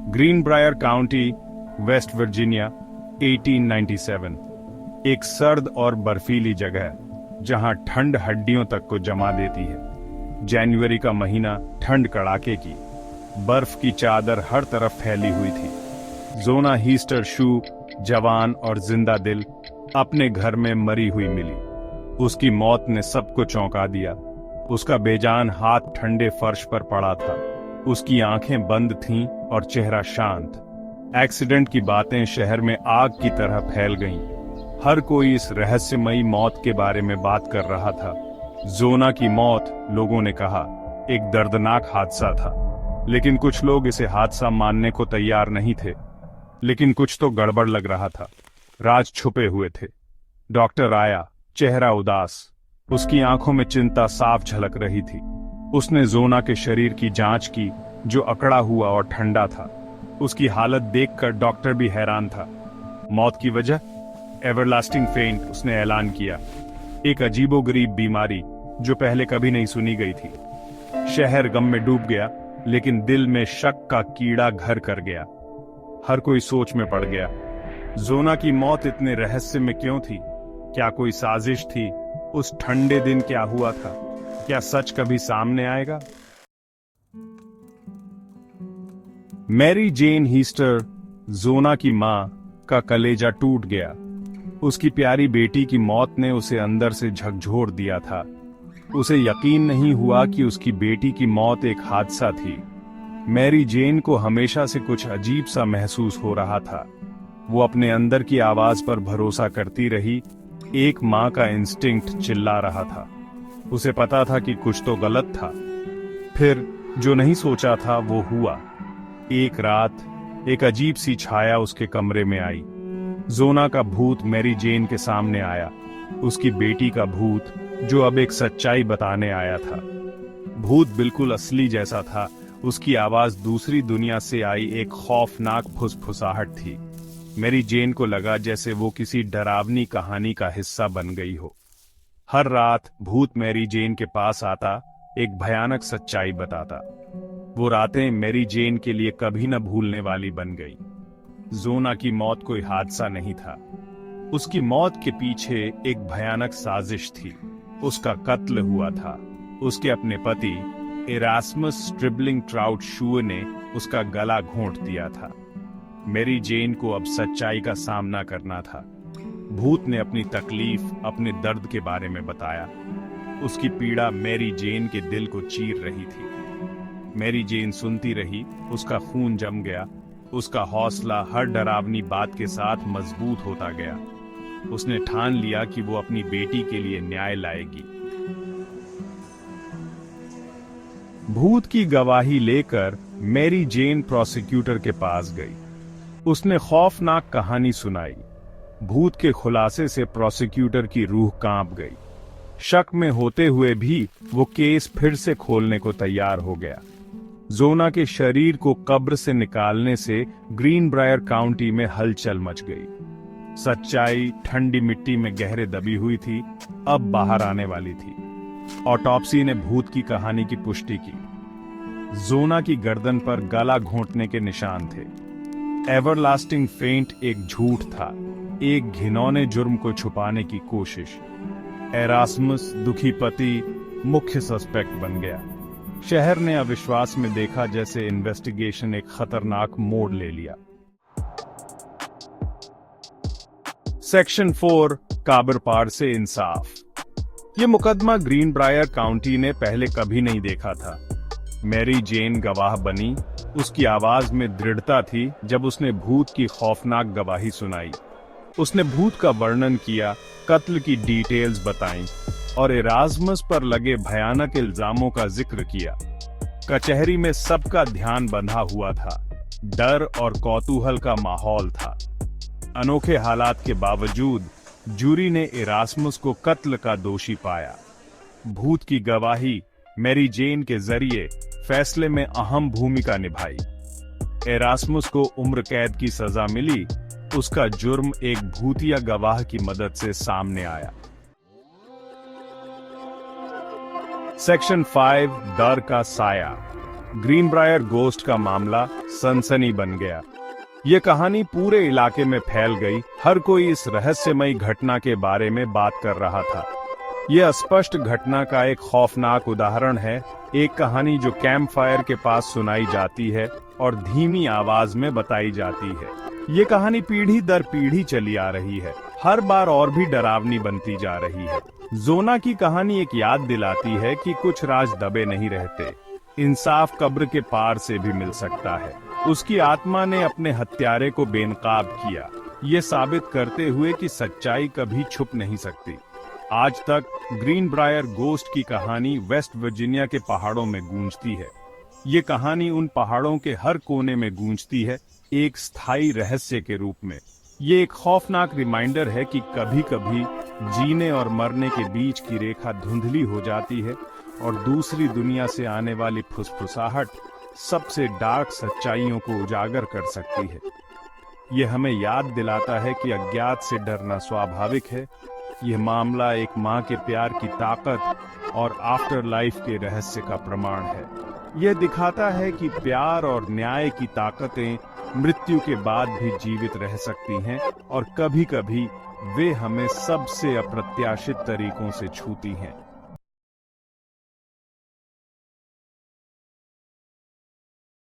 Greenbrier county, West Virginia, 1897। एक सर्द और बर्फीली जगह जहां ठंड हड्डियों तक को जमा देती है। जनवरी का महीना, ठंड कड़ाके की, बर्फ की चादर हर तरफ फैली हुई थी। जोना हीस्टर शू, जवान और जिंदा दिल, अपने घर में मरी हुई मिली। उसकी मौत ने सबको चौंका दिया। उसका बेजान हाथ ठंडे फर्श पर पड़ा था। उसकी आंखें बंद थीं और चेहरा शांत। एक्सीडेंट की बातें शहर में आग की तरह फैल गईं। हर कोई इस रहस्यमयी मौत के बारे में बात कर रहा था। जोना की मौत, लोगों ने कहा, एक दर्दनाक हादसा था। लेकिन कुछ लोग इसे हादसा मानने को तैयार नहीं थे। लेकिन कुछ तो गड़बड़ लग रहा था। राज छुपे हुए थे। डॉक्टर आया, चेहरा उदास। उसकी आंखों में चिंता साफ झलक रही थी। उसने जोना के शरीर की जांच की, जो अकड़ा हुआ और ठंडा था। उसकी हालत देखकर डॉक्टर भी हैरान था। मौत की वजह? एवरलास्टिंग फेंट, उसने ऐलान किया। एक अजीबोगरीब बीमारी जो पहले कभी नहीं सुनी गई थी। शहर गम में डूब गया, लेकिन दिल में शक का कीड़ा घर कर गया। हर कोई सोच में पड़ गया। जोना की मौत इतने रहस्य में क्यों थी? क्या कोई साजिश थी? उस ठंडे दिन क्या हुआ था? क्या सच कभी सामने आएगा? मैरी जेन हीस्टर, जोना की मां, का कलेजा टूट गया। उसकी प्यारी बेटी की मौत ने उसे अंदर से झकझोर दिया था। उसे यकीन नहीं हुआ कि उसकी बेटी की मौत एक हादसा थी। मैरी जेन को हमेशा से कुछ अजीब सा महसूस हो रहा था। वो अपने अंदर की आवाज पर भरोसा करती रही। एक मां का इंस्टिंक्ट चिल्ला रहा था। उसे पता था कि कुछ तो गलत था। फिर जो नहीं सोचा था वो हुआ। एक रात एक अजीब सी छाया उसके कमरे में आई। जोना का भूत मैरी जेन के सामने आया। उसकी बेटी का भूत, जो अब एक सच्चाई बताने आया था। भूत बिल्कुल असली जैसा था। उसकी आवाज दूसरी दुनिया से आई एक खौफनाक फुसफुसाहट थी। मैरी जेन को लगा जैसे वो किसी डरावनी कहानी का हिस्सा बन गई हो। हर रात भूत मैरी जेन के पास आता, एक भयानक सच्चाई बताता। वो रातें मैरी जेन के लिए कभी न भूलने वाली बन गई। जोना की मौत कोई हादसा नहीं था। उसकी मौत के पीछे एक भयानक साजिश थी। उसका कत्ल हुआ था। उसके अपने पति इरास्मस स्ट्रिबलिंग ट्राउट शू ने उसका गला घोंट दिया था। मैरी जेन को अब सच्चाई का सामना करना था। भूत ने अपनी तकलीफ, अपने दर्द के बारे में बताया। उसकी पीड़ा मैरी जेन के दिल को चीर रही थी। मैरी जेन सुनती रही। उसका खून जम गया। उसका हौसला हर डरावनी बात के साथ मजबूत होता गया। उसने ठान लिया कि वो अपनी बेटी के लिए न्याय लाएगी। भूत की गवाही लेकर मैरी जेन प्रोसिक्यूटर के पास गई। उसने खौफनाक कहानी सुनाई। भूत के खुलासे से प्रोसिक्यूटर की रूह कांप गई। शक में होते हुए भी वो केस फिर से खोलने को तैयार हो गया। जोना के शरीर को कब्र से निकालने से ग्रीनब्रायर काउंटी में हलचल मच गई। सच्चाई ठंडी मिट्टी में गहरे दबी हुई थी, अब बाहर आने वाली थी। ऑटोप्सी ने भूत की कहानी की पुष्टि की। जोना की गर्दन पर गला घोंटने के निशान थे। एवरलास्टिंग फेंट एक झूठ था, एक घिनौने जुर्म को छुपाने की कोशिश। एरास्मस, दुखी पति, मुख्य सस्पेक्ट बन गया। शहर ने अविश्वास में देखा जैसे इन्वेस्टिगेशन एक खतरनाक मोड़ ले लिया। सेक्शन 4, काबरपार से इंसाफ। ये मुकदमा ग्रीनब्रायर काउंटी ने पहले कभी नहीं देखा था। मैरी जेन गवाह बनी। उसकी आवाज में दृढ़ता थी जब उसने भूत की खौफनाक गवाही सुनाई। उसने भूत का वर्णन किया, कत्ल की डिटेल्स बताईं और इरास्मस पर लगे भयानक इल्जामों का जिक्र किया। कचहरी में सबका ध्यान बंधा हुआ था। डर और कौतूहल का माहौल था। अनोखे हालात के बावजूद जूरी ने इरास्मस को कत्ल का दोषी पाया। भूत की गवाही मैरी जेन के जरिए फैसले में अहम भूमिका निभाई। इरास्मस को उम्र कैद की सजा मिली। उसका जुर्म एक भूतिया गवाह की मदद से सामने आया। सेक्शन 5, डर का साया। ग्रीनब्रायर गोस्ट का मामला सनसनी बन गया। ये कहानी पूरे इलाके में फैल गई। हर कोई इस रहस्यमयी घटना के बारे में बात कर रहा था। यह अस्पष्ट घटना का एक खौफनाक उदाहरण है। एक कहानी जो कैंप फायर के पास सुनाई जाती है और धीमी आवाज में बताई जाती है। ये कहानी पीढ़ी दर पीढ़ी चली आ रही है, हर बार और भी डरावनी बनती जा रही है। जोना की कहानी एक याद दिलाती है कि कुछ राज दबे नहीं रहते। इंसाफ कब्र के पार से भी मिल सकता है। उसकी आत्मा ने अपने हत्यारे को बेनकाब किया, ये साबित करते हुए कि सच्चाई कभी छुप नहीं सकती। आज तक ग्रीनब्रायर गोस्ट की कहानी वेस्ट वर्जीनिया के पहाड़ों में गूंजती है। ये कहानी उन पहाड़ों के हर कोने में गूंजती है, एक स्थायी रहस्य के रूप में। ये एक खौफनाक रिमाइंडर है कि कभी कभी जीने और मरने के बीच की रेखा धुंधली हो जाती है और दूसरी दुनिया से आने वाली फुसफुसाहट सबसे डार्क सच्चाइयों को उजागर कर सकती है। ये हमें याद दिलाता है कि अज्ञात से डरना स्वाभाविक है। यह मामला एक माँ के प्यार की ताकत और आफ्टर लाइफ के रहस्य का प्रमाण है। यह दिखाता है कि प्यार और न्याय की ताकतें मृत्यु के बाद भी जीवित रह सकती हैं और कभी-कभी वे हमें सबसे अप्रत्याशित तरीकों से छूती हैं।